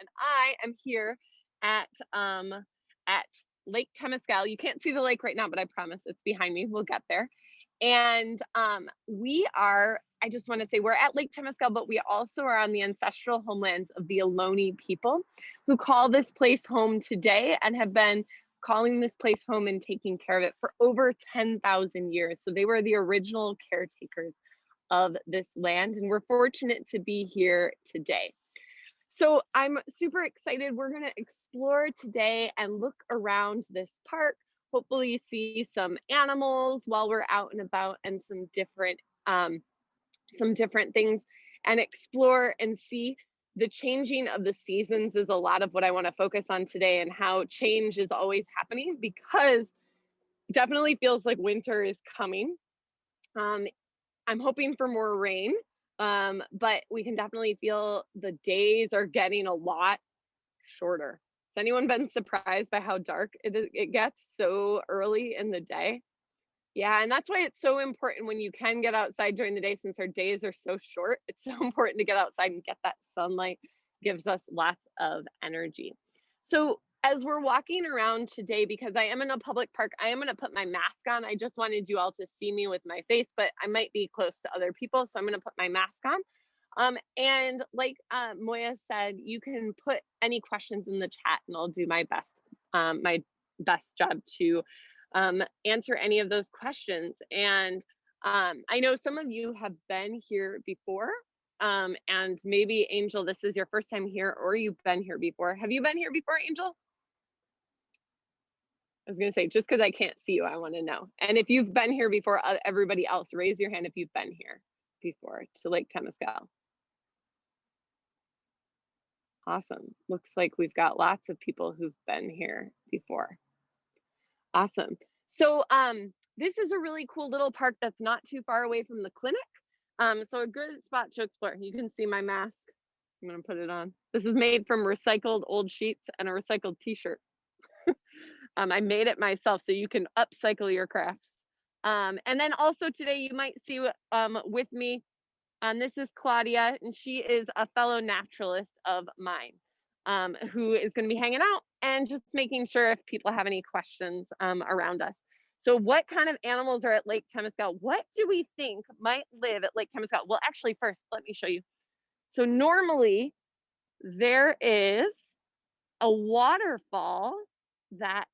and I am here at Lake Temescal. You can't see the lake right now, but I promise it's behind me. We'll get there. And I just want to say we're at Lake Temescal, but we also are on the ancestral homelands of the Ohlone people, who call this place home today and have been calling this place home and taking care of it for over 10,000 years. So they were the original caretakers of this land, and we're fortunate to be here today. So I'm super excited. We're going to explore today and look around this park, hopefully see some animals while we're out and about, and some different things, and explore and see the changing of the seasons is a lot of what I want to focus on today, and how change is always happening, because it definitely feels like winter is coming. I'm hoping for more rain, but we can definitely feel the days are getting a lot shorter. Has anyone been surprised by how dark it gets so early in the day? Yeah, and that's why it's so important when you can get outside during the day, since our days are so short. It's so important to get outside and get that sunlight. Gives us lots of energy. So as we're walking around today, because I am in a public park, I am going to put my mask on. I just wanted you all to see me with my face, but I might be close to other people, so I'm going to put my mask on. And like Moya said, you can put any questions in the chat, and I'll do my best job to answer any of those questions. And I know some of you have been here before, and maybe Angel, this is your first time here, or you've been here before. Have you been here before, Angel? I was gonna say, just because I can't see you, I want to know. And if you've been here before, everybody else, raise your hand if you've been here before to Lake Temescal. Awesome. Looks like we've got lots of people who've been here before. Awesome. So this is a really cool little park that's not too far away from the clinic. So a good spot to explore. You can see my mask. I'm gonna put it on. This is made from recycled old sheets and a recycled t-shirt. I made it myself, so you can upcycle your crafts. And then also today you might see with me, this is Claudia, and she is a fellow naturalist of mine, who is going to be hanging out and just making sure if people have any questions around us. So what kind of animals are at Lake Temescal? What do we think might live at Lake Temescal? Well, actually, first, let me show you. So normally there is a waterfall that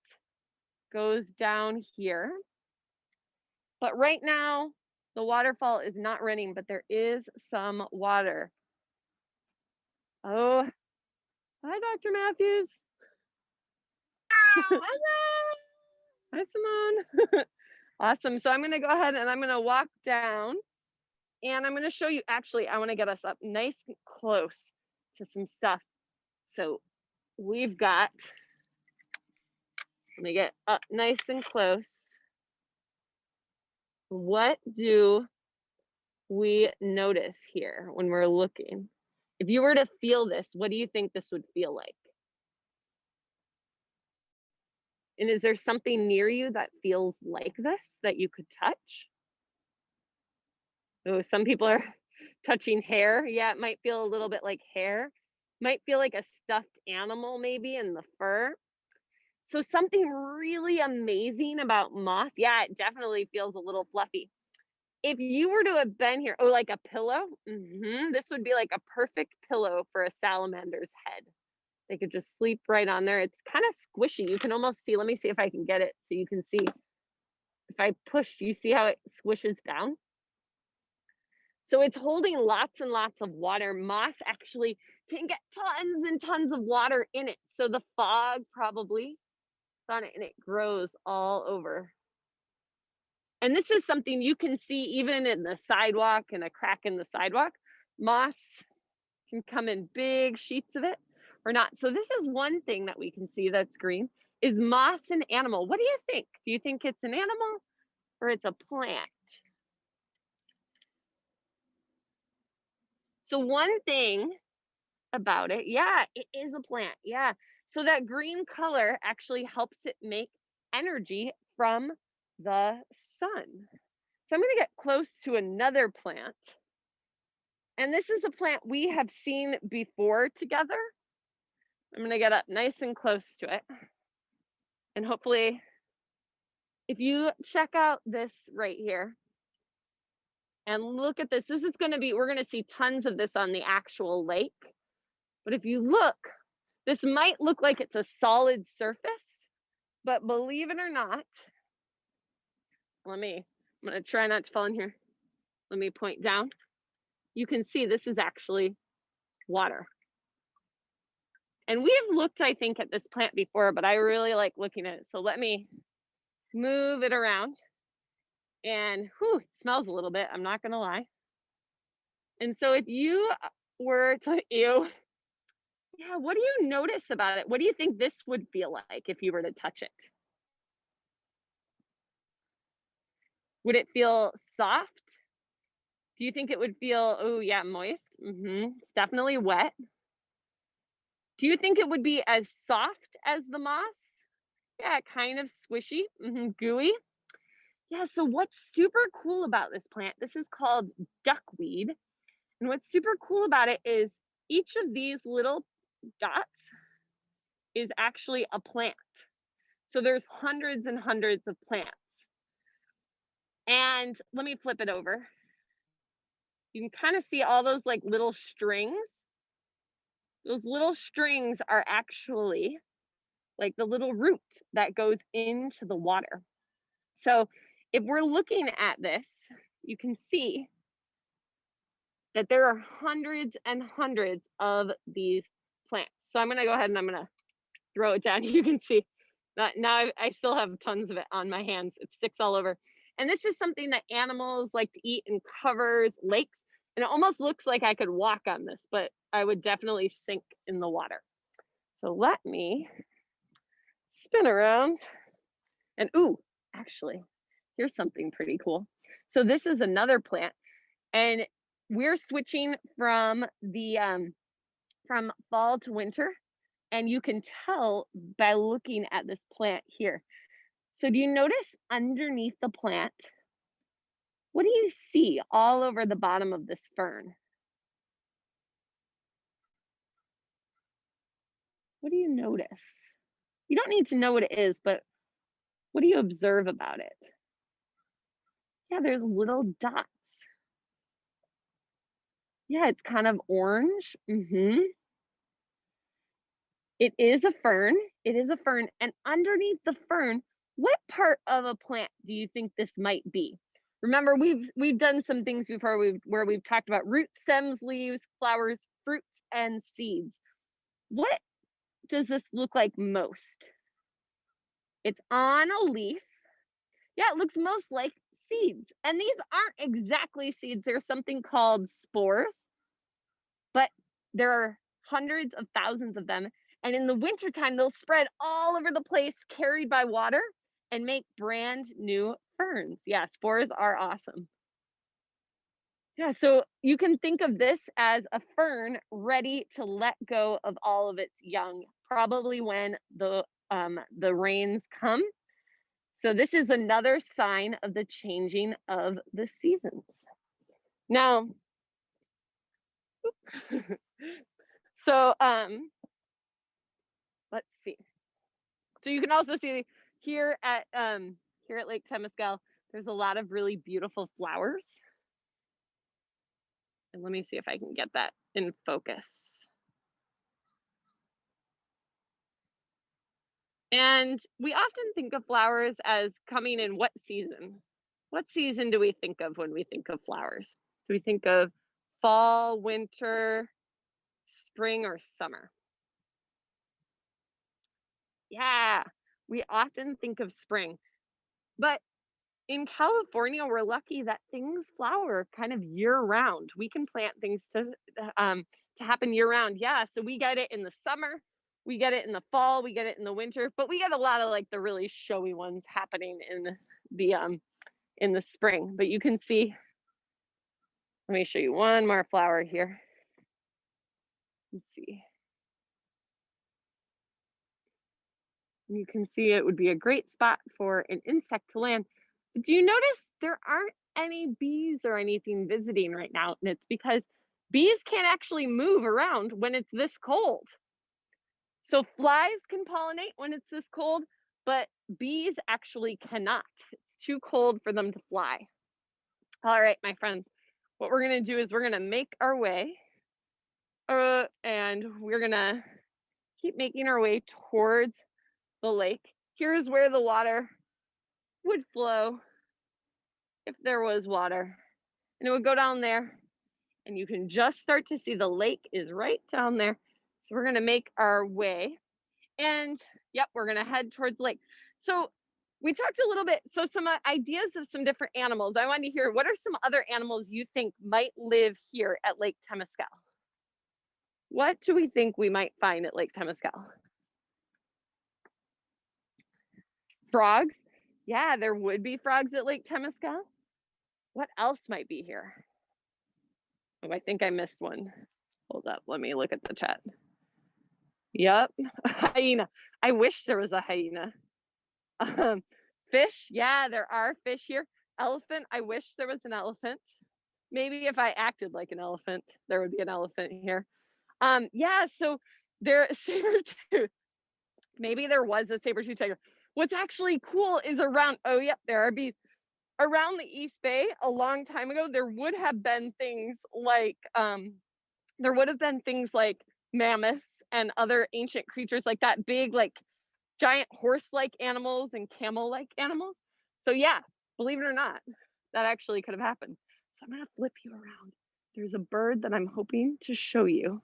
goes down here, but right now the waterfall is not running, but there is some water. Oh, hi, Dr. Matthews. Hello. Hi, Simone. Awesome. So I'm going to go ahead and I'm going to walk down, and I'm going to show you. Actually, I want to get us up nice and close to some stuff. So we've got, let me get up nice and close. What do we notice here when we're looking? If you were to feel this, what do you think this would feel like? And is there something near you that feels like this that you could touch? Oh, some people are touching hair. Yeah, it might feel a little bit like hair. Might feel like a stuffed animal maybe in the fur. So something really amazing about moss. Yeah, it definitely feels a little fluffy. If you were to have been here, oh, like a pillow, this would be like a perfect pillow for a salamander's head. They could just sleep right on there. It's kind of squishy. You can almost see, let me see if I can get it so you can see. If I push, you see how it squishes down? So it's holding lots and lots of water. Moss actually can get tons and tons of water in it. So the fog probably on it, and it grows all over. And this is something you can see even in the sidewalk, and a crack in the sidewalk. Moss can come in big sheets of it or not. So this is one thing that we can see that's green. Is moss an animal? What do you think? Do you think it's an animal or it's a plant? So one thing about it, yeah, it is a plant. Yeah. So that green color actually helps it make energy from the sun. So I'm going to get close to another plant. And this is a plant we have seen before together. I'm gonna get up nice and close to it. And hopefully, if you check out this right here and look at this, this is gonna be, we're gonna see tons of this on the actual lake. But if you look, this might look like it's a solid surface, but believe it or not, I'm gonna try not to fall in here. Let me point down. You can see this is actually water. And we have looked, I think, at this plant before, but I really like looking at it. So let me move it around. And whew, it smells a little bit, I'm not gonna lie. And so if you were to, ew, yeah, what do you notice about it? What do you think this would feel like if you were to touch it? Would it feel soft? Do you think it would feel, oh yeah, moist? It's definitely wet. Do you think it would be as soft as the moss? Yeah, kind of squishy, gooey. Yeah, so what's super cool about this plant, this is called duckweed. And what's super cool about it is each of these little dots is actually a plant. So there's hundreds and hundreds of plants. And let me flip it over. You can kind of see all those like little strings. Those little strings are actually like the little root that goes into the water. So if we're looking at this, you can see that there are hundreds and hundreds of these plants. So I'm gonna go ahead and I'm gonna throw it down. You can see that now I still have tons of it on my hands. It sticks all over. And this is something that animals like to eat and covers lakes. And it almost looks like I could walk on this, but I would definitely sink in the water. So let me spin around. And ooh, actually, here's something pretty cool. So this is another plant. And we're switching from the from fall to winter, and you can tell by looking at this plant here. So do you notice underneath the plant, what do you see all over the bottom of this fern? What do you notice? You don't need to know what it is, but what do you observe about it? Yeah, there's little dots. Yeah, it's kind of orange. It is a fern. It is a fern. And underneath the fern, what part of a plant do you think this might be? Remember, we've done some things before where we've talked about root stems, leaves, flowers, fruits, and seeds. What does this look like most? It's on a leaf. Yeah, it looks most like seeds. And these aren't exactly seeds. There's something called spores, but there are hundreds of thousands of them. And in the wintertime, they'll spread all over the place, carried by water, and make brand new ferns. Yeah, spores are awesome. Yeah, so you can think of this as a fern ready to let go of all of its young, probably when the rains come. So this is another sign of the changing of the seasons. Now, so let's see. So you can also see here at Lake Temescal, there's a lot of really beautiful flowers. And let me see if I can get that in focus. And we often think of flowers as coming in what season? What season do we think of when we think of flowers? Do we think of fall, winter, spring, or summer? Yeah, we often think of spring. But in California, we're lucky that things flower kind of year round. We can plant things to happen year round. Yeah, so we get it in the summer, we get it in the fall, we get it in the winter, but we get a lot of like the really showy ones happening in the spring. But you can see, let me show you one more flower here. Let's see. You can see it would be a great spot for an insect to land. But do you notice there aren't any bees or anything visiting right now? And it's because bees can't actually move around when it's this cold. So flies can pollinate when it's this cold, but bees actually cannot. It's too cold for them to fly. All right, my friends, what we're gonna do is we're gonna make our way and we're gonna keep making our way towards the lake. Here's where the water would flow if there was water, and it would go down there, and you can just start to see the lake is right down there. So we're gonna make our way, and yep, we're gonna head towards the lake. So we talked a little bit, so some ideas of some different animals. I wanted to hear, what are some other animals you think might live here at Lake Temescal? What do we think we might find at Lake Temescal? Frogs? Yeah, there would be frogs at Lake Temescal. What else might be here? Oh, I think I missed one. Hold up, let me look at the chat. Yep, hyena. I wish there was a hyena. Fish, yeah, there are fish here. Elephant, I wish there was an elephant. Maybe if I acted like an elephant, there would be an elephant here. Yeah, so there, saber-tooth. Maybe there was a saber-tooth tiger. What's actually cool is around, oh yep, there are bees. Around the East Bay a long time ago, there would have been things like mammoths and other ancient creatures like that, big like giant horse-like animals and camel-like animals. So yeah, believe it or not, that actually could have happened. So I'm gonna flip you around. There's a bird that I'm hoping to show you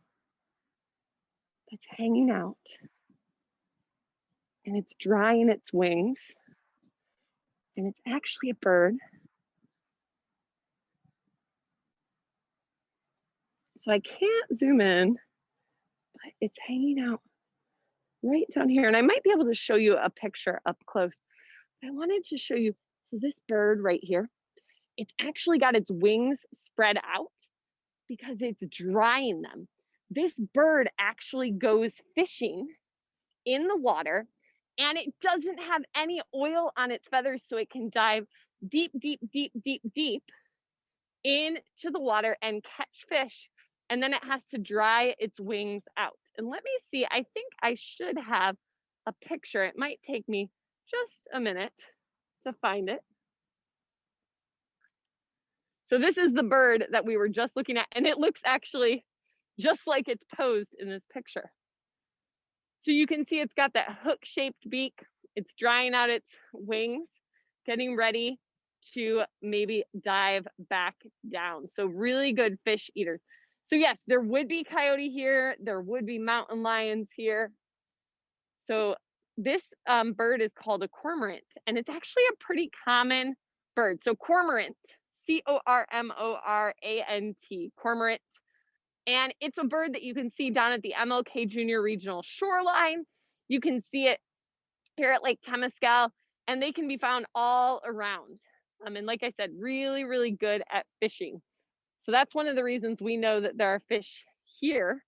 that's hanging out, and it's drying its wings, and it's actually a bird. So I can't zoom in, but it's hanging out right down here. And I might be able to show you a picture up close. I wanted to show you, so this bird right here, it's actually got its wings spread out because it's drying them. This bird actually goes fishing in the water, and it doesn't have any oil on its feathers, so it can dive deep, deep, deep, deep, deep into the water and catch fish. And then it has to dry its wings out. And let me see, I think I should have a picture. It might take me just a minute to find it. So this is the bird that we were just looking at, and it looks actually just like it's posed in this picture. So you can see it's got that hook-shaped beak. It's drying out its wings, getting ready to maybe dive back down. So really good fish eaters. So yes, there would be coyote here. There would be mountain lions here. So this bird is called a cormorant, and it's actually a pretty common bird. So cormorant, C-O-R-M-O-R-A-N-T, cormorant. And it's a bird that you can see down at the MLK Junior Regional Shoreline. You can see it here at Lake Temescal, and they can be found all around. And like I said, really, really good at fishing. So that's one of the reasons we know that there are fish here,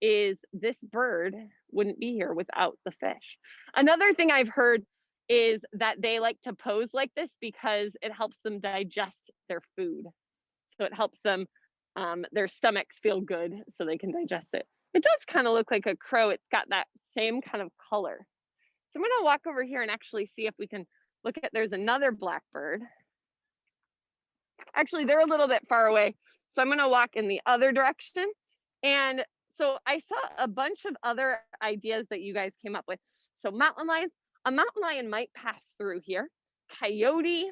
is this bird wouldn't be here without the fish. Another thing I've heard is that they like to pose like this because it helps them digest their food. So it helps them, their stomachs feel good so they can digest it. It does kind of look like a crow. It's got that same kind of color. So I'm gonna walk over here and actually see if we can look at, there's another blackbird. Actually, they're a little bit far away. So I'm gonna walk in the other direction. And so I saw a bunch of other ideas that you guys came up with. So mountain lions, a mountain lion might pass through here. Coyote,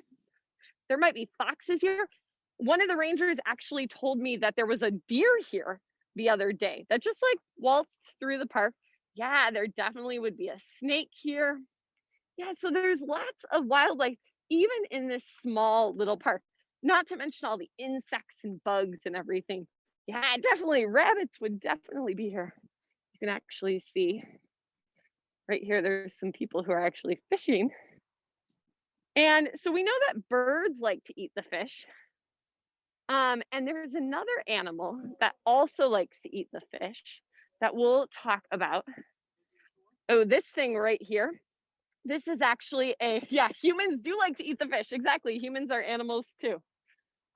there might be foxes here. One of the rangers actually told me that there was a deer here the other day that just like waltzed through the park. Yeah, there definitely would be a snake here. Yeah, so there's lots of wildlife, even in this small little park, not to mention all the insects and bugs and everything. Yeah, definitely, rabbits would definitely be here. You can actually see right here, there's some people who are actually fishing. And so we know that birds like to eat the fish. And there's another animal that also likes to eat the fish that we'll talk about. Oh, this thing right here. This is actually yeah, humans do like to eat the fish. Exactly, humans are animals too.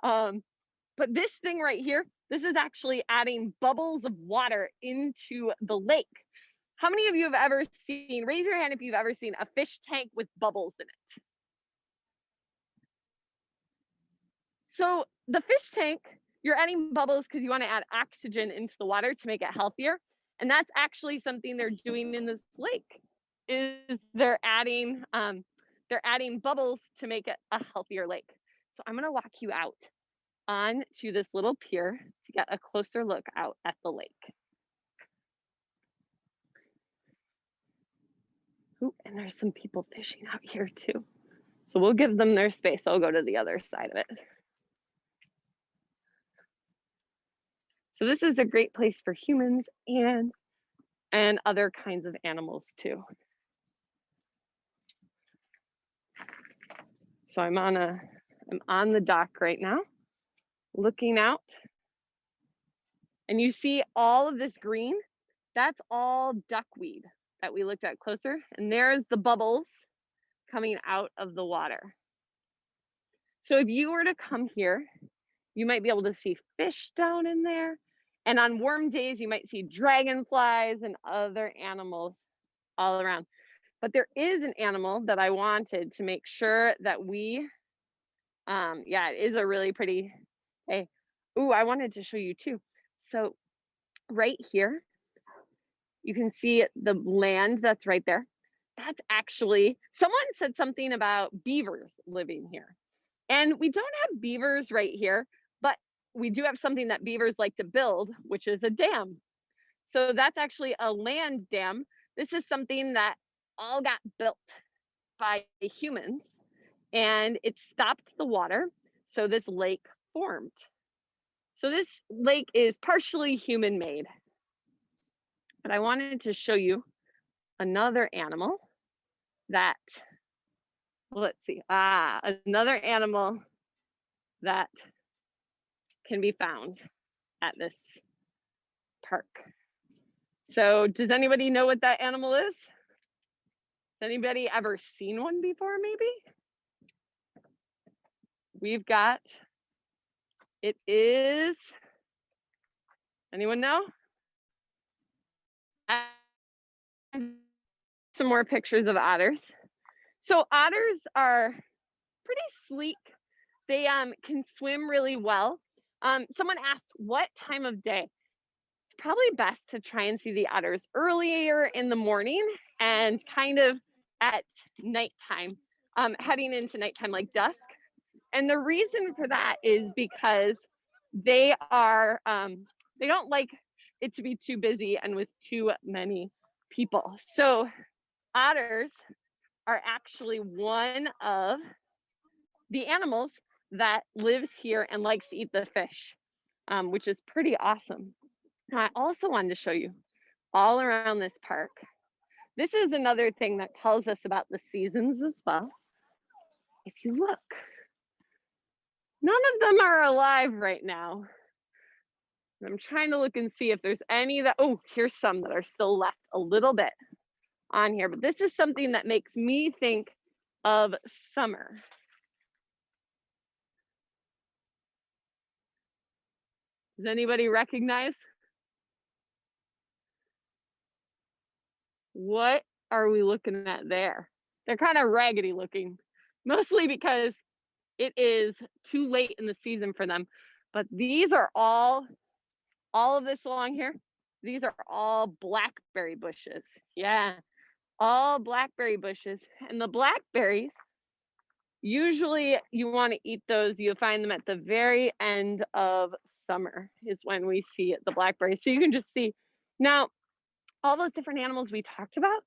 But this thing right here, this is actually adding bubbles of water into the lake. How many of you have ever seen, raise your hand if you've ever seen a fish tank with bubbles in it? So the fish tank, you're adding bubbles because you want to add oxygen into the water to make it healthier. And that's actually something they're doing in this lake, is they're adding bubbles to make it a healthier lake. So I'm gonna walk you out onto this little pier to get a closer look out at the lake. Ooh, and there's some people fishing out here too. So we'll give them their space. I'll go to the other side of it. So this is a great place for humans and other kinds of animals too. So I'm on the dock right now, looking out. And you see all of this green? That's all duckweed that we looked at closer. And there's the bubbles coming out of the water. So if you were to come here, you might be able to see fish down in there. And on warm days, you might see dragonflies and other animals all around. But there is an animal that I wanted to make sure that we, yeah, it is a really pretty, hey, ooh, I wanted to show you too. So right here, you can see the land that's right there. That's actually, someone said something about beavers living here. And we don't have beavers right here, but we do have something that beavers like to build, which is a dam. So that's actually a land dam. This is something that all got built by humans and it stopped the water. So this lake formed. So this lake is partially human made. But I wanted to show you another animal that, well, let's see, another animal that can be found at this park. So does anybody know what that animal is? Has anybody ever seen one before, maybe? We've got, it is, anyone know? Some more pictures of otters. So otters are pretty sleek. They can swim really well. Someone asked what time of day. It's probably best to try and see the otters earlier in the morning and kind of at nighttime, heading into nighttime like dusk. And the reason for that is because they are, they don't like it to be too busy and with too many people. So otters are actually one of the animals that lives here and likes to eat the fish, which is pretty awesome. Now, I also wanted to show you all around this park. This is another thing that tells us about the seasons as well. If you look, none of them are alive right now. I'm trying to look and see if there's any that, oh, here's some that are still left a little bit on here, but this is something that makes me think of summer. Does anybody recognize? What are we looking at there? They're kind of raggedy looking, mostly because it is too late in the season for them. But these are all of this along here, these are all blackberry bushes. Yeah, all blackberry bushes. And the blackberries, usually you want to eat those, you find them at the very end of summer is when we see the blackberries. So you can just see. Now, all those different animals we talked about,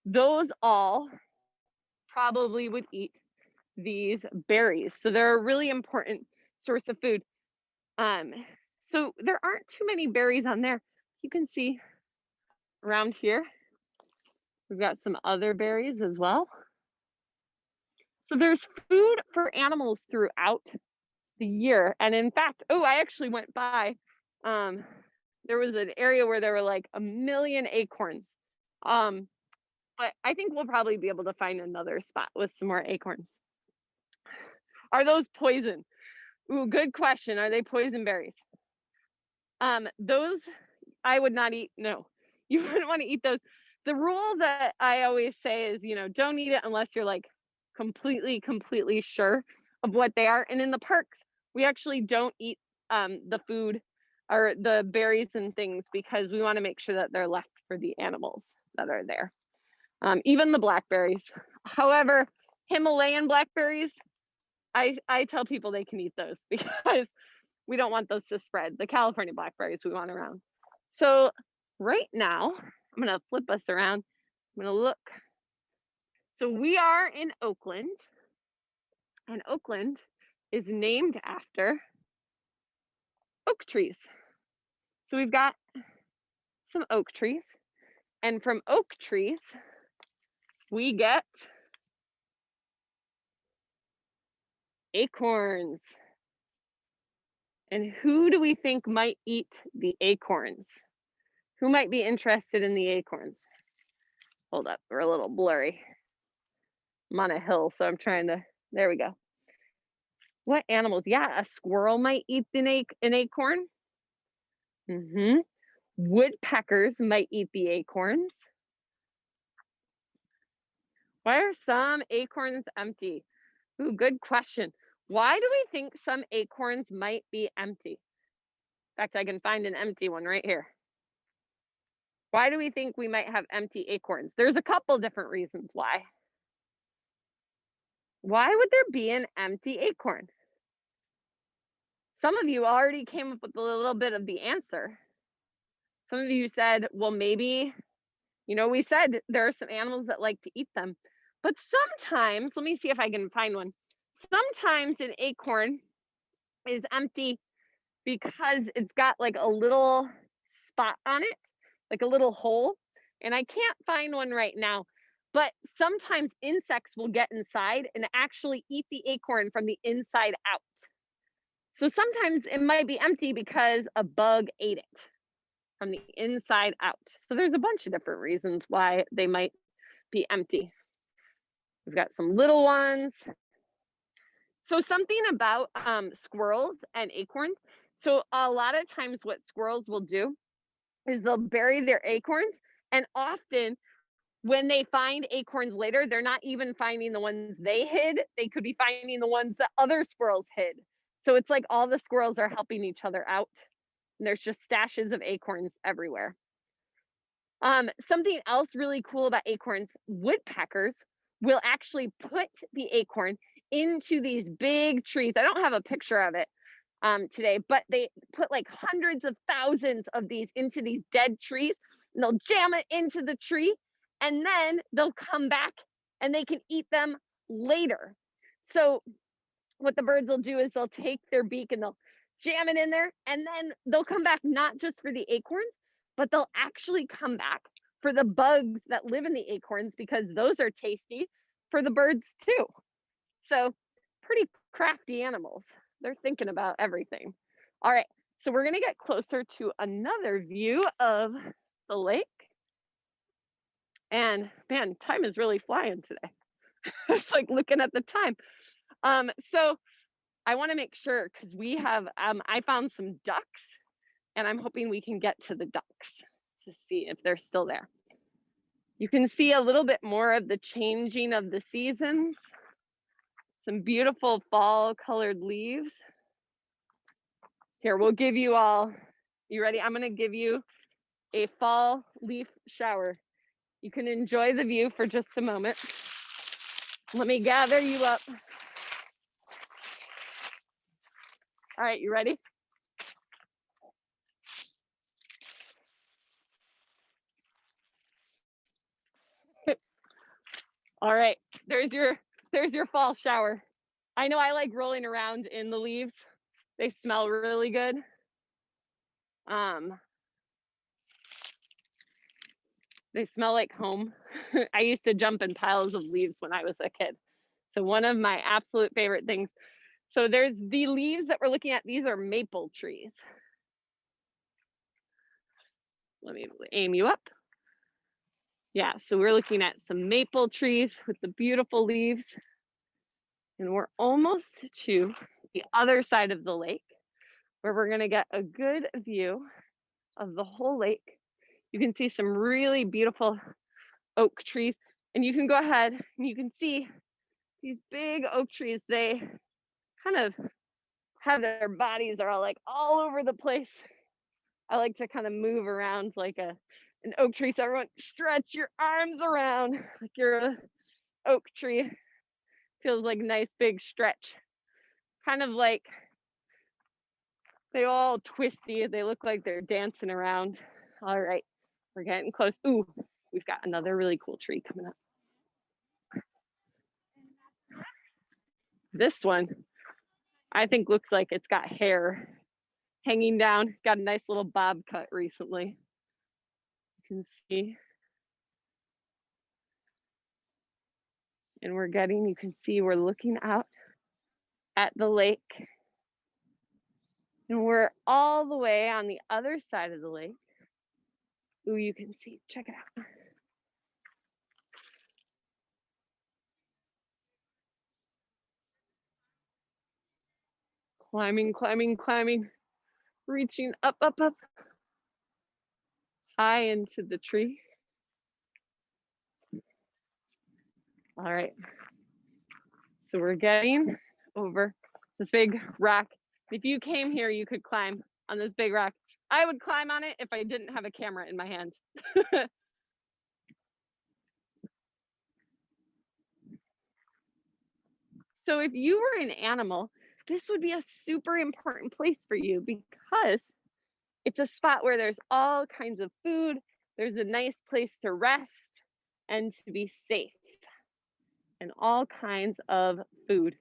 those all probably would eat these berries. So they're a really important source of food. So there aren't too many berries on there. You can see around here, we've got some other berries as well. So there's food for animals throughout the year. And in fact, oh, I actually went by, there was an area where there were like 1 million acorns. But I think we'll probably be able to find another spot with some more acorns. Are those poison? Ooh, good question. Are they poison berries? Those I would not eat. No, you wouldn't want to eat those. The rule that I always say is, don't eat it unless you're like completely sure of what they are. And in the parks, we actually don't eat the food or the berries and things because we want to make sure that they're left for the animals that are there. Even the blackberries. However, Himalayan blackberries, I tell people they can eat those because we don't want those to spread. The California blackberries we want around. So right now, I'm going to flip us around. I'm going to look. So we are in Oakland, and Oakland is named after oak trees. So we've got some oak trees, and from oak trees, we get acorns. And who do we think might eat the acorns? Who might be interested in the acorns? Hold up, we're a little blurry. I'm on a hill, so I'm trying to, there we go. What animals? Yeah, a squirrel might eat an acorn. Woodpeckers might eat the acorns. Why are some acorns empty? Ooh, good question. Why do we think some acorns might be empty? In fact, I can find an empty one right here. Why do we think we might have empty acorns? There's a couple different reasons why. Why would there be an empty acorn? Some of you already came up with a little bit of the answer. Some of you said, well, maybe, we said there are some animals that like to eat them. But sometimes, let me see if I can find one. Sometimes an acorn is empty because it's got like a little spot on it, like a little hole. And I can't find one right now, but sometimes insects will get inside and actually eat the acorn from the inside out. So sometimes it might be empty because a bug ate it from the inside out. So there's a bunch of different reasons why they might be empty. We've got some little ones. So something about squirrels and acorns. So a lot of times what squirrels will do is they'll bury their acorns, and often when they find acorns later, they're not even finding the ones they hid. They could be finding the ones that other squirrels hid. So it's like all the squirrels are helping each other out. And there's just stashes of acorns everywhere. Something else really cool about acorns, woodpeckers will actually put the acorn into these big trees. I don't have a picture of it today, but they put like hundreds of thousands of these into these dead trees, and they'll jam it into the tree, and then they'll come back and they can eat them later. So what the birds will do is they'll take their beak and they'll jam it in there, and then they'll come back not just for the acorns, but they'll actually come back for the bugs that live in the acorns because those are tasty for the birds too. So pretty crafty animals. They're thinking about everything. All right, so we're gonna get closer to another view of the lake. And man, time is really flying today. I was like looking at the time. So I wanna make sure, because we have, I found some ducks, and I'm hoping we can get to the ducks to see if they're still there. You can see a little bit more of the changing of the seasons. Some beautiful fall colored leaves. Here, we'll give you all, you ready? I'm gonna give you a fall leaf shower. You can enjoy the view for just a moment. Let me gather you up. All right, you ready? All right, there's your fall shower. I know I like rolling around in the leaves. They smell really good. They smell like home. I used to jump in piles of leaves when I was a kid. So one of my absolute favorite things. So there's the leaves that we're looking at. These are maple trees. Let me aim you up. Yeah, so we're looking at some maple trees with the beautiful leaves. And we're almost to the other side of the lake, where we're gonna get a good view of the whole lake. You can see some really beautiful oak trees. And you can go ahead and you can see these big oak trees. They kind of have their bodies are all like all over the place. I like to kind of move around like an oak tree. So everyone stretch your arms around like you're a oak tree. Feels like a nice big stretch. Kind of like they all twisty. They look like they're dancing around. All right, we're getting close. Ooh, we've got another really cool tree coming up. This one, I think looks like it's got hair hanging down. Got a nice little bob cut recently. You can see. And you can see we're looking out at the lake. And we're all the way on the other side of the lake. Ooh, you can see, check it out. Climbing, climbing, climbing, reaching up, up, up, high into the tree. All right, so we're getting over this big rock. If you came here, you could climb on this big rock. I would climb on it if I didn't have a camera in my hand. So if you were an animal, this would be a super important place for you because it's a spot where there's all kinds of food. There's a nice place to rest and to be safe and all kinds of food.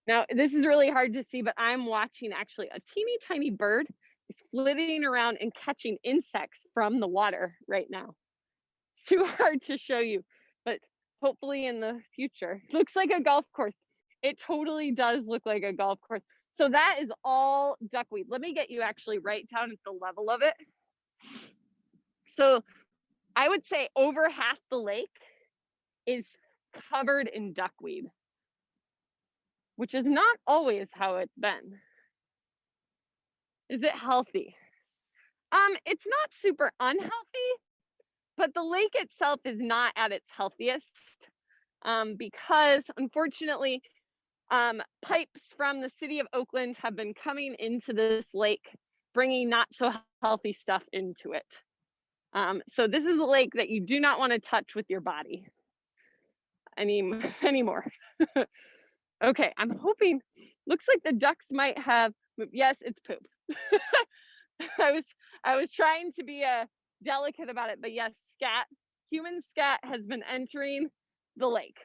Now, this is really hard to see, but I'm watching actually a teeny tiny bird is flitting around and catching insects from the water right now. It's too hard to show you, but hopefully in the future. It looks like a golf course. It totally does look like a golf course. So that is all duckweed. Let me get you actually right down at the level of it. So I would say over half the lake is covered in duckweed, which is not always how it's been. Is it healthy? It's not super unhealthy, but the lake itself is not at its healthiest because unfortunately, pipes from the city of Oakland have been coming into this lake, bringing not so healthy stuff into it. So this is a lake that you do not want to touch with your body anymore. Okay, I'm hoping, looks like the ducks might have, yes, it's poop. I was trying to be delicate about it, but yes, scat, human scat has been entering the lake.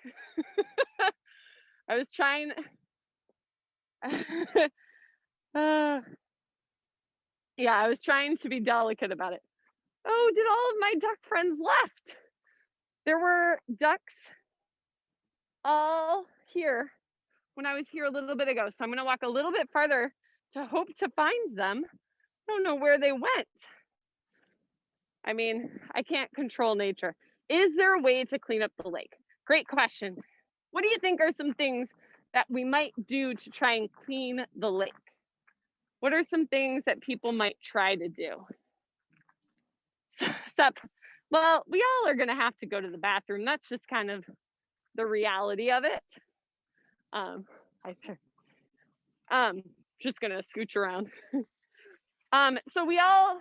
I was trying, yeah, I was trying to be delicate about it. Oh, did all of my duck friends left? There were ducks all here when I was here a little bit ago. So I'm gonna walk a little bit farther to hope to find them. I don't know where they went. I mean, I can't control nature. Is there a way to clean up the lake? Great question. What do you think are some things that we might do to try and clean the lake? What are some things that people might try to do? Stop. Well, we all are gonna have to go to the bathroom. That's just kind of the reality of it. Just gonna scooch around. So we all,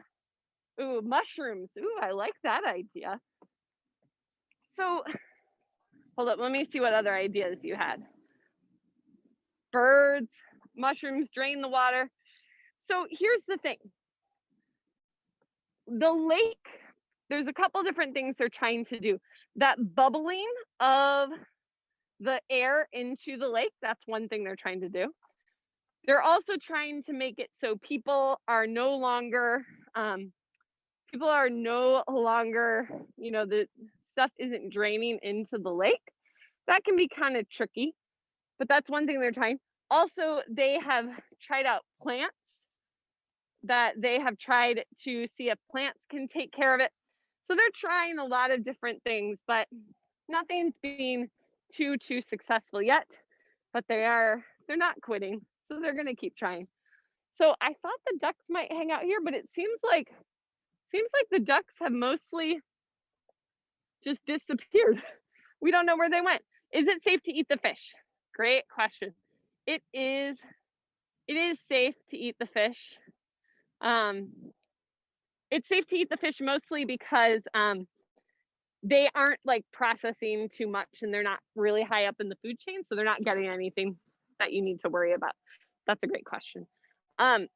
ooh, mushrooms. Ooh, I like that idea. So hold up, let me see what other ideas you had. Birds, mushrooms, drain the water. So here's the thing. The lake, there's a couple different things they're trying to do. That bubbling of the air into the lake, that's one thing they're trying to do. They're also trying to make it so people are no longer, you know, the stuff isn't draining into the lake. That can be kind of tricky, but that's one thing they're trying. Also, they have tried out plants that they have tried to see if plants can take care of it. So they're trying a lot of different things, but nothing's being too successful yet, but they're not quitting. So they're going to keep trying. So I thought the ducks might hang out here, but it seems like the ducks have mostly just disappeared. We don't know where they went. Is it safe to eat the fish? Great question. It is safe to eat the fish. It's safe to eat the fish mostly because they aren't like processing too much and they're not really high up in the food chain, so they're not getting anything that you need to worry about. That's a great question.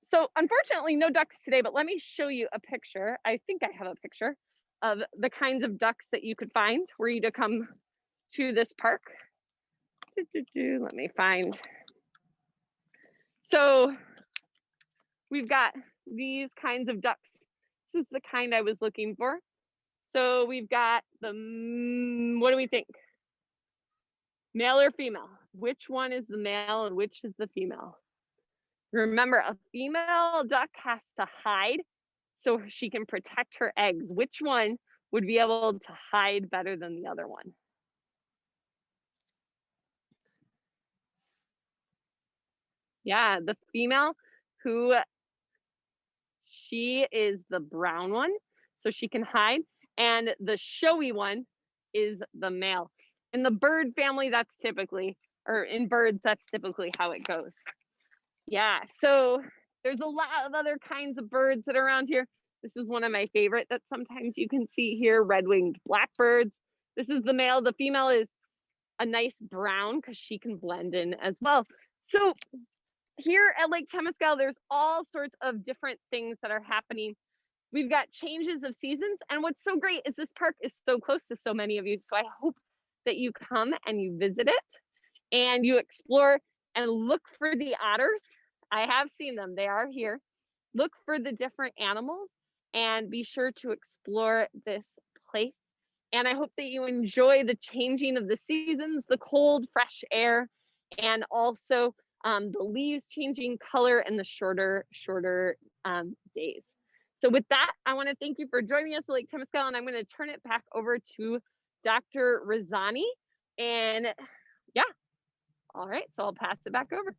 So unfortunately, no ducks today, but let me show you a picture. I think I have a picture of the kinds of ducks that you could find were you to come to this park. Let me find. So we've got these kinds of ducks. This is the kind I was looking for. So we've got the, what do we think? Male or female? Which one is the male and which is the female? Remember, a female duck has to hide so she can protect her eggs. Which one would be able to hide better than the other one? Yeah, the female, who she is the brown one, so she can hide, and the showy one is the male. In the bird family, that's typically, or in birds, that's typically how it goes. Yeah, so there's a lot of other kinds of birds that are around here. This is one of my favorite that sometimes you can see here, red-winged blackbirds. This is the male. The female is a nice brown because she can blend in as well. So here at Lake Temescal, there's all sorts of different things that are happening. We've got changes of seasons, and what's so great is this park is so close to so many of you. So I hope that you come and you visit it and you explore and look for the otters. I have seen them, they are here. Look for the different animals and be sure to explore this place. And I hope that you enjoy the changing of the seasons, the cold, fresh air, and also the leaves changing color and the shorter days. So with that, I want to thank you for joining us at Lake Temescal, and I'm going to turn it back over to Dr. Razzani. And yeah, all right, so I'll pass it back over.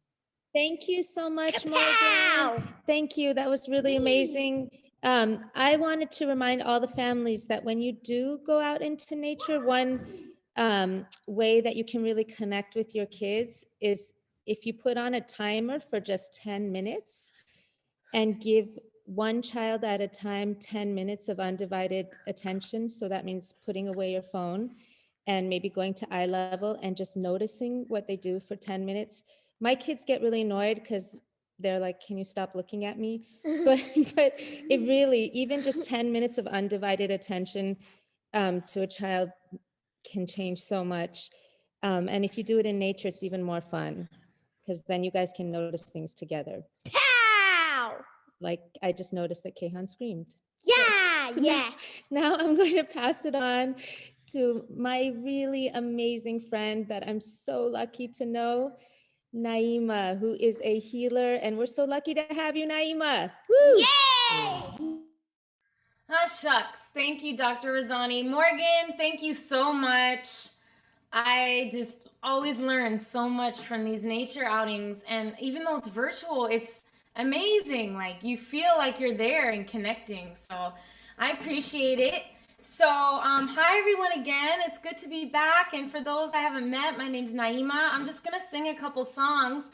Thank you so much, Morgan. Thank you. That was really amazing. I wanted to remind all the families that when you do go out into nature, one way that you can really connect with your kids is if you put on a timer for just 10 minutes and give one child at a time 10 minutes of undivided attention. So that means putting away your phone and maybe going to eye level and just noticing what they do for 10 minutes. My kids get really annoyed because they're like, can you stop looking at me? But it really, even just 10 minutes of undivided attention to a child can change so much. And if you do it in nature, it's even more fun because then you guys can notice things together. Pow! Like I just noticed that Kehan screamed. Yeah, So yes. Now I'm going to pass it on to my really amazing friend that I'm so lucky to know, Naima, who is a healer. And we're so lucky to have you, Naima. Woo! Yay! Ah, shucks. Thank you, Dr. Razzani. Morgan, thank you so much. I just always learn so much from these nature outings. And even though it's virtual, it's amazing. Like you feel like you're there and connecting. So I appreciate it. So hi everyone again. It's good to be back. And for those I haven't met, my name's Naima. I'm just going to sing a couple songs.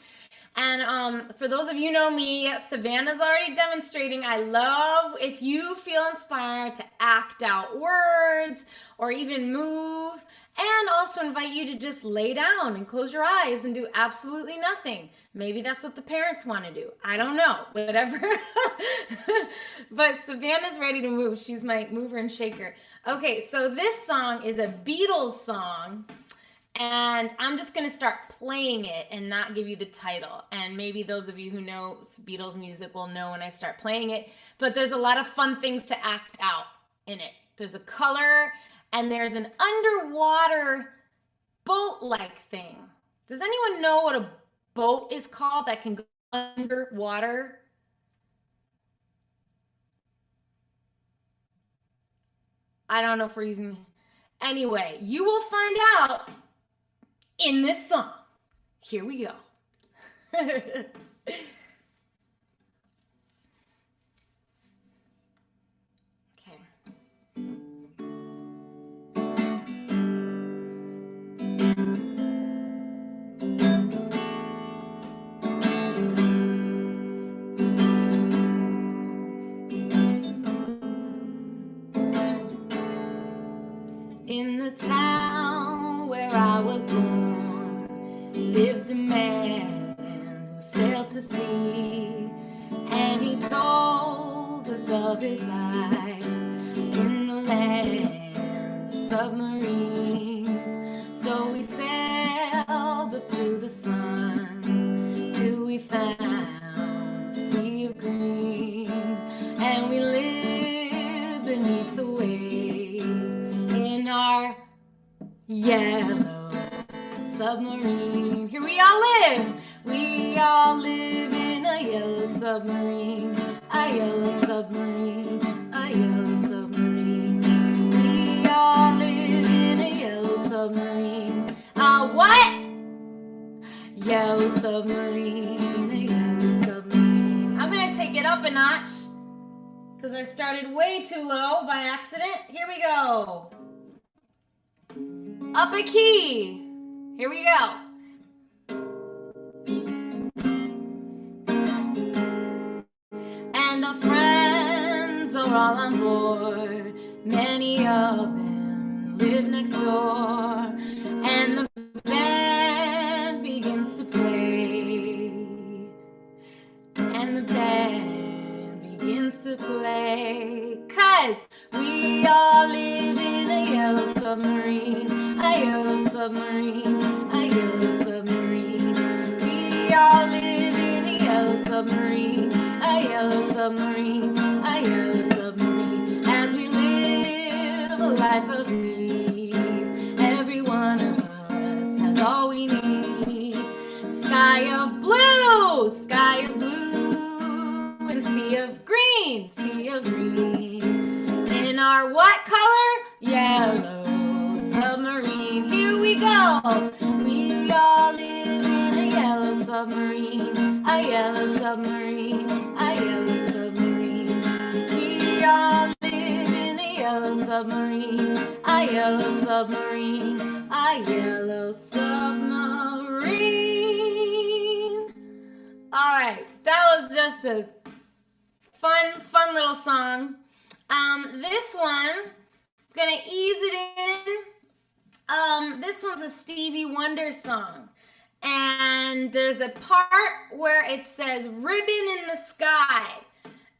And for those of you who know me, Savannah's already demonstrating. I love if you feel inspired to act out words or even move, and also invite you to just lay down and close your eyes and do absolutely nothing. Maybe that's what the parents want to do. I don't know, whatever. But Savannah's ready to move. She's my mover and shaker. Okay, so this song is a Beatles song. And I'm just going to start playing it and not give you the title. And maybe those of you who know Beatles music will know when I start playing it. But there's a lot of fun things to act out in it. There's a color and there's an underwater boat-like thing. Does anyone know what a boat is called that can go underwater? I don't know if we're using... Anyway, you will find out in this song. Here we go. Okay. In the town where I was born lived a man who sailed to sea, and he told us of his life in the land of submarines. So we sailed up to the sun till we found the sea of green, and we lived beneath the waves in our yellow submarine. Here we all live. We all live in a yellow submarine. A yellow submarine. A yellow submarine. We all live in a yellow submarine. A what? Yellow submarine. A yellow submarine. I'm gonna take it up a notch because I started way too low by accident. Here we go. Up a key. Here we go. And our friends are all on board. Many of them live next door. And the band begins to play. And the band begins to play. 'Cause we all live in a yellow submarine. A yellow submarine. A yellow submarine. We all live in a yellow submarine. A yellow submarine. A yellow submarine. As we live a life of ease, every one of us has all we need. Sky of blue, sky of blue, and sea of green, sea of green. In our what color? Yellow submarine. Here we go. We all live in a yellow submarine. A yellow submarine. A yellow submarine. We all live in a yellow submarine. A yellow submarine. A yellow submarine. All right, that was just a fun little song. This one, gonna ease it in. This one's a Stevie Wonder song. And there's a part where it says ribbon in the sky.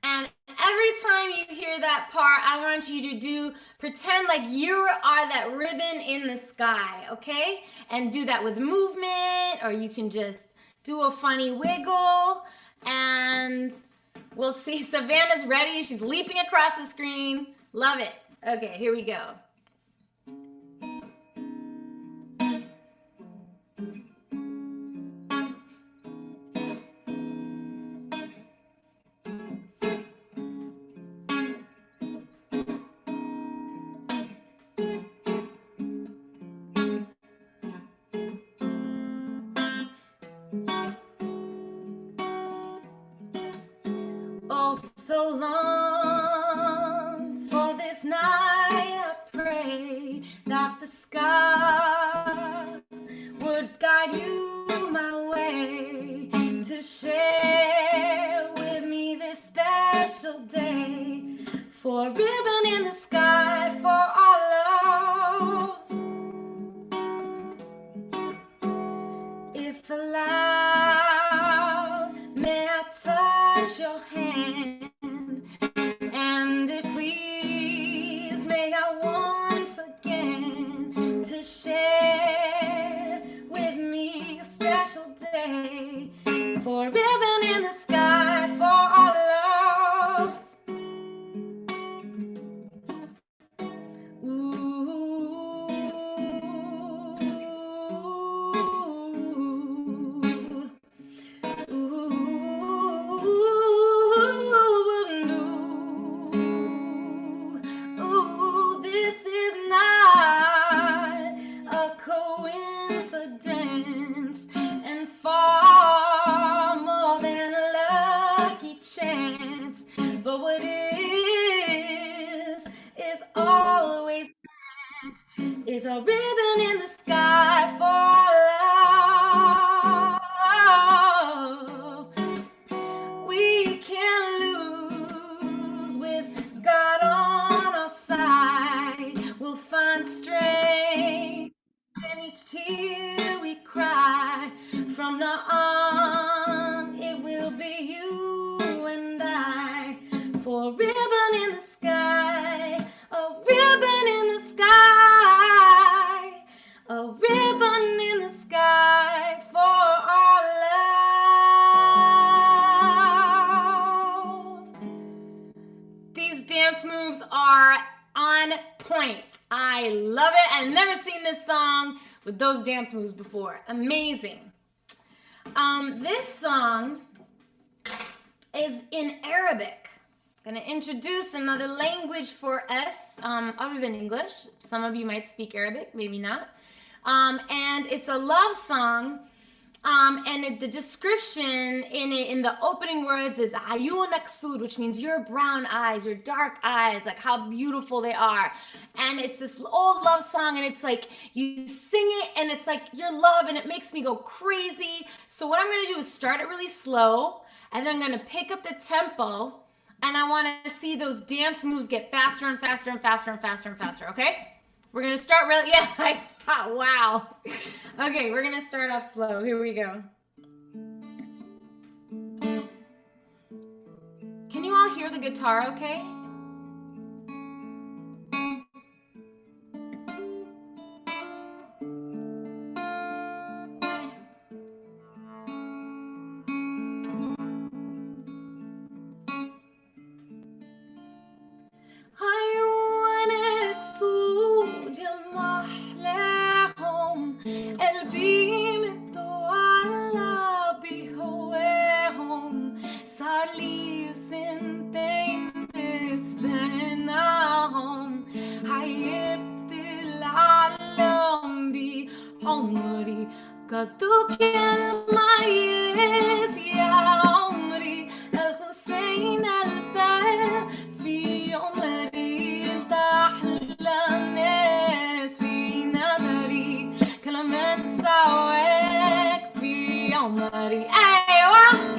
And every time you hear that part, I want you to pretend like you are that ribbon in the sky, okay? And do that with movement, or you can just do a funny wiggle. And we'll see. Savannah's ready. She's leaping across the screen. Love it. Okay, here we go. Oh, so long for this night, I pray that the sky would guide you my way to share with me this special day, for a ribbon in the sky for our love. If allowed, may I touch your hand, and if please, may I once again to share with me a special day, for a ribbon in the sky for our love. This is not a coincidence, and far more than a lucky chance. But what is always meant is a ribbon in the sky for our love. We can't lose with God on our side. We'll find astray. And each tear we cry, from now on, it will be you and I. For a ribbon in the sky, a ribbon in the sky, a ribbon in the sky for our love. These dance moves are on point. I love it. I've never seen this song with those dance moves before. Amazing. This song is in Arabic. I'm going to introduce another language for us other than English. Some of you might speak Arabic, maybe not. And it's a love song. And the description in the opening words is ayunak sud, which means your brown eyes, your dark eyes, like how beautiful they are. And it's this old love song, and it's like you sing it and it's like your love, and it makes me go crazy. So what I'm gonna do is start it really slow, and then I'm gonna pick up the tempo, and I wanna see those dance moves get faster and faster and faster and faster and faster, okay? We're gonna start really, wow. Okay, we're gonna start off slow. Here we go. Can you all hear the guitar okay? قدك الميز يا عمري الحسين البال في عمري انت احلى الناس في نظري كلام انساك في عمري ايوه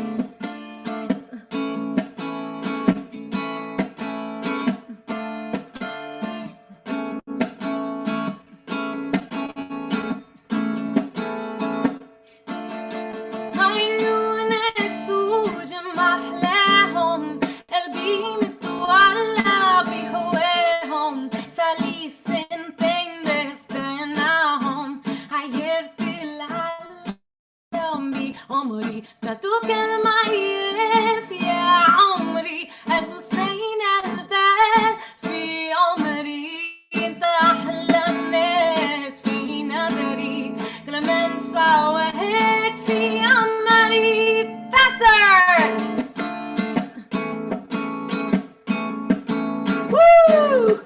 قدك الميز يا عمري الحسين البال في عمري انت احلى الناس في نظري كلام انسى وهيك في عمري faster. Woo!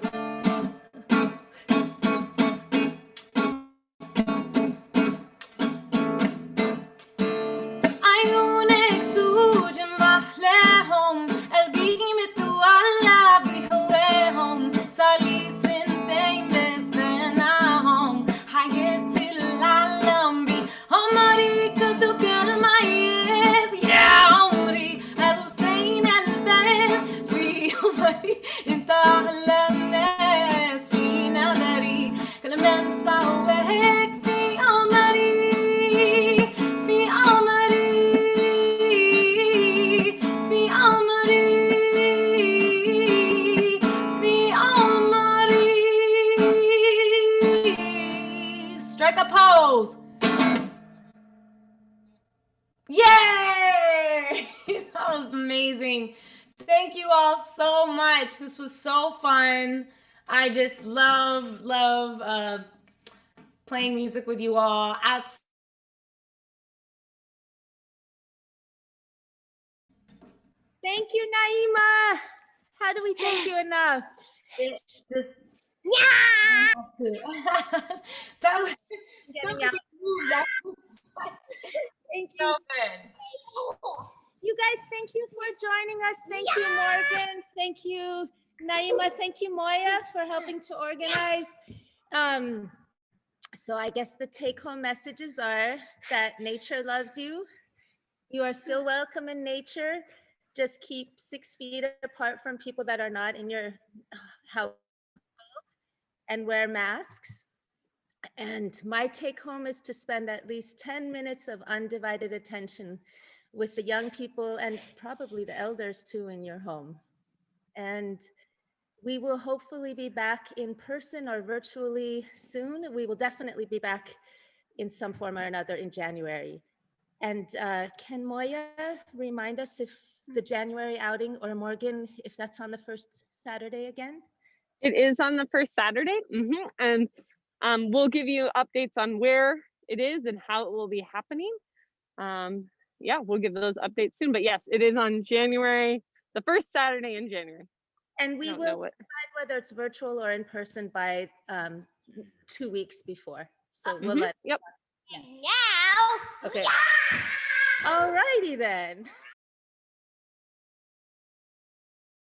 انت احلى الناس في نظري كلام انسى وهيك في عمري في عمري في عمري في عمري. Strike a pose. Yay! That was amazing. Thank you all so much. This was so fun. I just love playing music with you all. Thank you, Naima. How do we thank you enough? It just that was some of the moves. Thank you. So good. You guys, thank you for joining us. Thank you, Morgan. Thank you, Naima. Thank you, Moya, for helping to organize. So I guess the take-home messages are that nature loves you. You are still welcome in nature. Just keep 6 feet apart from people that are not in your house. and wear masks. And my take home is to spend at least 10 minutes of undivided attention with the young people and probably the elders too in your home. And we will hopefully be back in person or virtually soon. We will definitely be back in some form or another in January. And can Moya remind us if the January outing, or Morgan, if that's on the first Saturday again? It is on the first Saturday. And we'll give you updates on where it is and how it will be happening. Yeah, we'll give those updates soon. But yes, it is on January, the first Saturday in January. And we will decide whether it's virtual or in person by 2 weeks before. So we'll let. Yep. Meow. Okay. All righty then.